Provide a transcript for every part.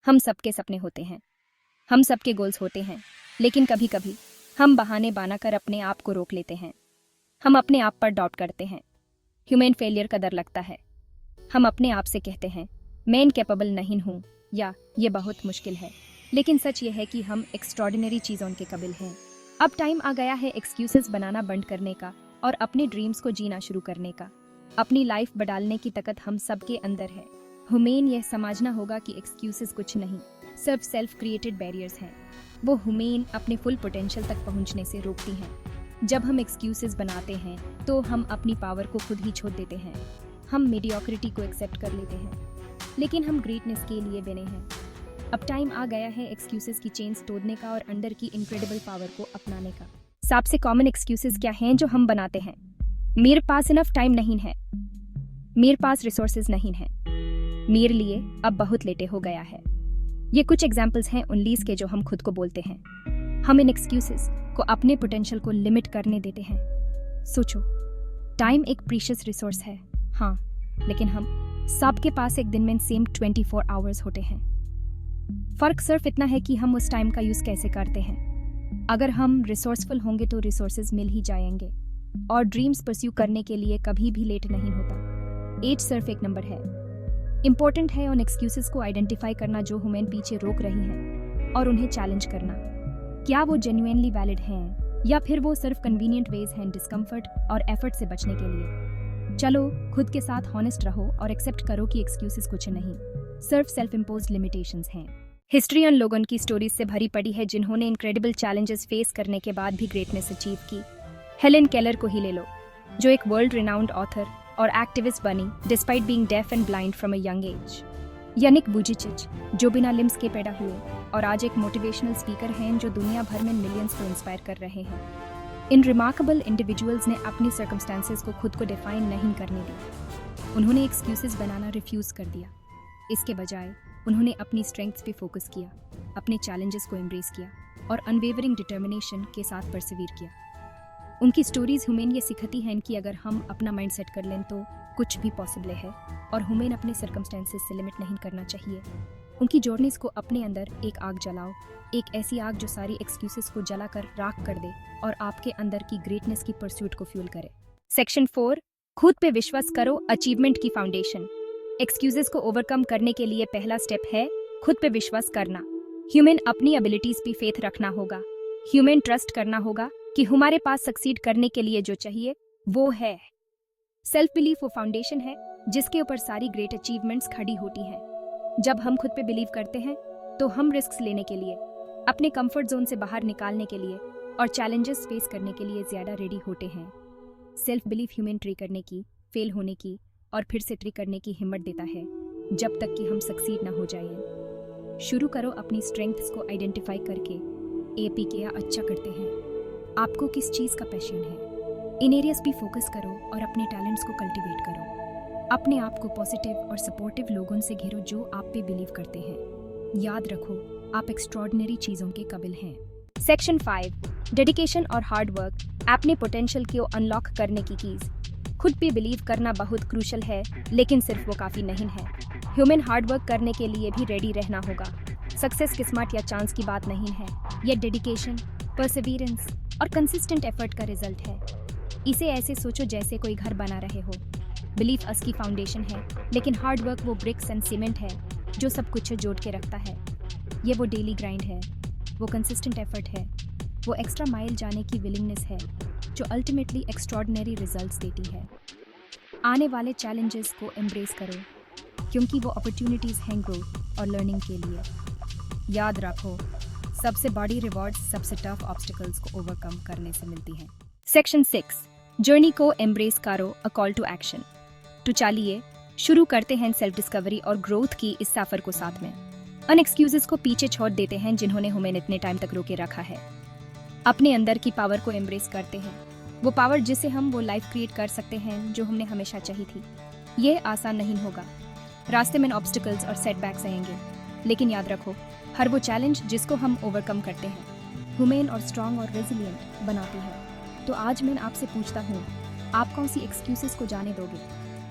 हम सबके सपने होते हैं, हम सबके गोल्स होते हैं, लेकिन कभी कभी हम बहाने बनाकर अपने आप को रोक लेते हैं। हम अपने आप पर डाउट करते हैं, ह्यूमन फेलियर का डर लगता है। हम अपने आप से कहते हैं मैं इनकेपेबल नहीं हूँ या ये बहुत मुश्किल है। लेकिन सच ये है कि हम एक्स्ट्रॉर्डिनरी चीज़ों के काबिल हैं। अब टाइम आ गया है एक्सक्यूजेस बनाना बंद करने का और अपने ड्रीम्स को जीना शुरू करने का। अपनी लाइफ बदलने की ताकत हम सबके अंदर है। हमें यह समझना होगा कि एक्सक्यूजेस कुछ नहीं, सिर्फ सेल्फ क्रिएटेड बैरियर्स हैं। वो हमें अपने फुल पोटेंशियल तक पहुंचने से रोकती हैं। जब हम एक्सक्यूजेस बनाते हैं तो हम अपनी पावर को खुद ही छोड़ देते हैं। हम मीडियोक्रिटी को एक्सेप्ट कर लेते हैं, लेकिन हम ग्रेटनेस के लिए बने हैं। अब टाइम आ गया है एक्सक्यूजेस की चेन्स तोड़ने का और अंदर की इनक्रेडिबल पावर को अपनाने का। सबसे कॉमन एक्सक्यूजेस क्या हैं जो हम बनाते हैं? मेरे पास इनफ टाइम नहीं है, मेरे पास रिसोर्सेज नहीं है, मेरे लिए अब बहुत लेटे हो गया है। ये कुछ एग्जाम्पल्स हैं 19 के जो हम खुद को बोलते हैं। हम इन एक्सक्यूजेस को अपने पोटेंशियल को लिमिट करने देते हैं। सोचो, टाइम एक प्रीशियस रिसोर्स है, हाँ, लेकिन हम सबके पास एक दिन में सेम 24 आवर्स होते हैं। फर्क सिर्फ इतना है कि हम उस टाइम का यूज कैसे करते हैं। अगर हम रिसोर्सफुल होंगे तो रिसोर्सेज मिल ही जाएंगे और ड्रीम्स परस्यू करने के लिए कभी भी लेट नहीं होता। एज सिर्फ एक नंबर है। इंपॉर्टेंट है उन एक्सक्यूजेस को आइडेंटिफाई करना जो हमें पीछे रोक रही हैं और उन्हें चैलेंज करना। क्या वो जेन्युइनली वैलिड हैं या फिर वो सिर्फ कन्वीनियंट वेज हैं डिस्कम्फर्ट और एफर्ट से बचने के लिए। चलो खुद के साथ हॉनेस्ट रहो और एक्सेप्ट करो कि एक्सक्यूजेस कुछ नहीं, सिर्फ सेल्फ इम्पोज्ड लिमिटेशंस हैं। हिस्ट्री उन लोगों की स्टोरीज से भरी पड़ी है जिन्होंने इनक्रेडिबल चैलेंजेस फेस करने के बाद भी ग्रेटनेस अचीव की। हेलेन केलर को ही ले लो, जो एक वर्ल्ड रिनाउंड ऑथर और एक्टिविस्ट बनी despite being deaf and blind from a young age. यानिक वुजिचिच, जो बिना लिम्स के पैदा हुए और आज एक मोटिवेशनल स्पीकर हैं जो दुनिया भर में मिलियंस को इंस्पायर कर रहे हैं। इन रिमार्केबल इंडिविजुअल्स ने अपनी सर्कमस्टेंसेस को खुद को डिफाइन नहीं करने दी। उन्होंने एक्सक्यूजेस बनाना रिफ्यूज कर दिया। इसके बजाय उन्होंने अपनी स्ट्रेंथ्स पे फोकस किया, अपने चैलेंजेस को एम्ब्रेस किया और अनवेवरिंग डिटर्मिनेशन के साथ परसिवीर किया। उनकी स्टोरीज हमें ये सिखाती हैं कि अगर हम अपना माइंड सेट कर लें तो कुछ भी पॉसिबल है और हमें अपने सर्कमस्टेंसेस से लिमिट नहीं करना चाहिए। उनकी जर्नीज को अपने अंदर एक आग जलाओ, एक ऐसी आग जो सारी एक्सक्यूजेस को जलाकर राख कर दे और आपके अंदर की ग्रेटनेस की परस्यूट को फ्यूल करे। सेक्शन 4, खुद पे विश्वास करो, अचीवमेंट की फाउंडेशन। एक्सक्यूजेस को ओवरकम करने के लिए पहला स्टेप है खुद पे विश्वास करना। ह्यूमन अपनी एबिलिटीज पे फेथ रखना होगा। ह्यूमन ट्रस्ट करना होगा कि हमारे पास सक्सीड करने के लिए जो चाहिए वो है। सेल्फ बिलीफ वो फाउंडेशन है जिसके ऊपर सारी ग्रेट अचीवमेंट्स खड़ी होती हैं। जब हम खुद पे बिलीव करते हैं तो हम रिस्क्स लेने के लिए, अपने कंफर्ट जोन से बाहर निकालने के लिए और चैलेंजेस फेस करने के लिए ज्यादा रेडी होते हैं। सेल्फ बिलीफ ह्यूमन ट्री करने की, फेल होने की और फिर से ट्री करने की हिम्मत देता है जब तक कि हम सक्सीड ना हो जाएं। शुरू करो अपनी स्ट्रेंथ्स को आइडेंटिफाई करके। एपी क्या अच्छा करते हैं, आपको किस चीज़ का पैशन है, इन एरियाज भी फोकस करो और अपने टैलेंट्स को कल्टीवेट करो। अपने आप को पॉजिटिव और सपोर्टिव लोगों से घेरो जो आप पे बिलीव करते हैं। याद रखो, आप एक्स्ट्रॉर्डिनरी चीज़ों के काबिल हैं। सेक्शन 5, डेडिकेशन और हार्ड वर्क, अपने पोटेंशियल को अनलॉक करने की कीज़। खुद पे बिलीव करना बहुत क्रूशल है, लेकिन सिर्फ वो काफ़ी नहीं है। ह्यूमन हार्ड वर्क करने के लिए भी रेडी रहना होगा। सक्सेस किस्मत या चांस की बात नहीं है, ये डेडिकेशन, परसिवियरेंस और कंसिस्टेंट एफर्ट का रिजल्ट है। इसे ऐसे सोचो जैसे कोई घर बना रहे हो। बिलीफ उसकी फाउंडेशन है, लेकिन हार्ड वर्क वो ब्रिक्स एंड सीमेंट है जो सब कुछ जोड़ के रखता है। ये वो डेली ग्राइंड है, वो कंसिस्टेंट एफर्ट है, वो एक्स्ट्रा माइल जाने की विलिंगनेस है जो अल्टीमेटली एक्स्ट्रॉर्डिनरी रिजल्ट्स देती है। आने वाले चैलेंजेस को एम्ब्रेस करो क्योंकि वो अपॉर्चुनिटीज़ हैं ग्रोथ और लर्निंग के लिए। याद रखो, सबसे बड़ी रिवॉर्ड्स सबसे टफ ऑब्स्टिकल्स को ओवरकम करने से मिलती हैं। सेक्शन 6, जर्नी को एम्ब्रेस करो, अ कॉल टू एक्शन। तो चलिए शुरू करते हैं सेल्फ डिस्कवरी और ग्रोथ की इस सफर को साथ में। अन एक्सक्यूजेस को पीछे छोड़ देते हैं जिन्होंने हमें इतने टाइम तक रोके रखा है। अपने अंदर की पावर को एम्ब्रेस करते हैं, वो पावर जिससे हम वो लाइफ क्रिएट कर सकते हैं जो हमने हमेशा चाही थी। ये आसान नहीं होगा, रास्ते में ऑब्स्टिकल्स और सेटबैक्स आएंगे, लेकिन याद रखो, हर वो चैलेंज जिसको हम ओवरकम करते हैं ह्यूमन और स्ट्रांग और रेजिलिएंट बनाती है। तो आज मैं आपसे पूछता हूँ, आप कौन सी एक्सक्यूजेस को जाने दोगे?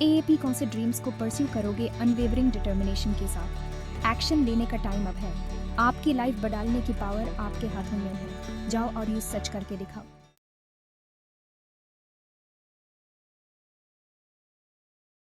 एएपी कौन से ड्रीम्स को परस्यू करोगे अनवेवरिंग डिटर्मिनेशन के साथ? एक्शन लेने का टाइम अब है। आपकी लाइफ बदलने की पावर आपके हाथों में है। जाओ और ये सच करके दिखाओ।